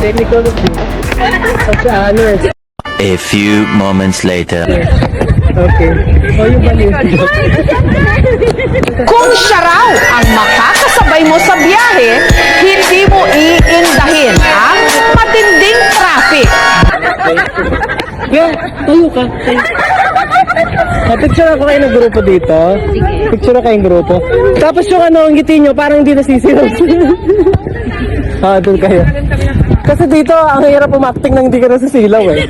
Gynecology. Nurse. A few moments later. Okay. O yung baliw. Kung siya raw ang makakasabay mo sa biyahe, hindi mo iindahin ang matinding traffic. Yeah, tayo ka. Picture ako kayo ng grupo dito. Picture ako kayong grupo. Tapos yung ano, ang ngiti nyo, parang hindi nasisilaw. Doon kayo. Kasi dito, ang hirap umakting nang hindi ka nasisilaw eh.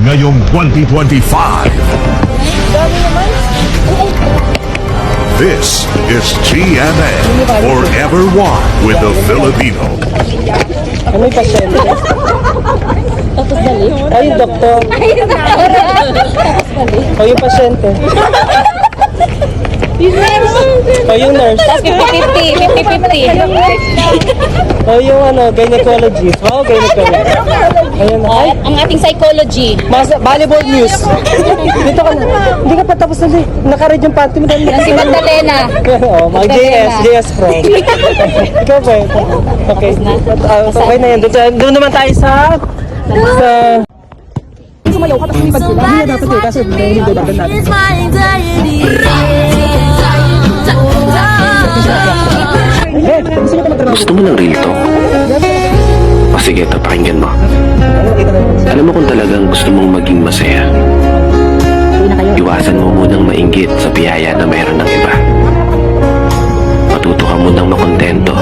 Ngayong 2025. This is GMA Forever One with the Filipino. Ano yung pasyente? Tapos dali? Ay, yung doktor. O yung pasyente. Yung nurse. O yung nurse. Tapos 50-50. O yung ano, gynecologist. Wow, gynecologist. Ayan na. Ay, Ang ating psychology. volleyball news. Dito ka na. Hindi ka pa tapos na. Naka-read yung panty mo. Yan si Magdalena. Oo, mag JS Pro. Ikaw ba? Okay. Okay na yan. Doon naman tayo sa... Sumayaw ka tapos lumipad sila. Hindi na dapat eh. Kasi hindi dapat natin. Gusto mo ng real talk? O sige, ito, pakinggan mo. Alam mo kung talagang gusto mong maging masaya, iwasan mo munang mainggit sa biyaya na mayroon ng iba. Matuto ka munang makontento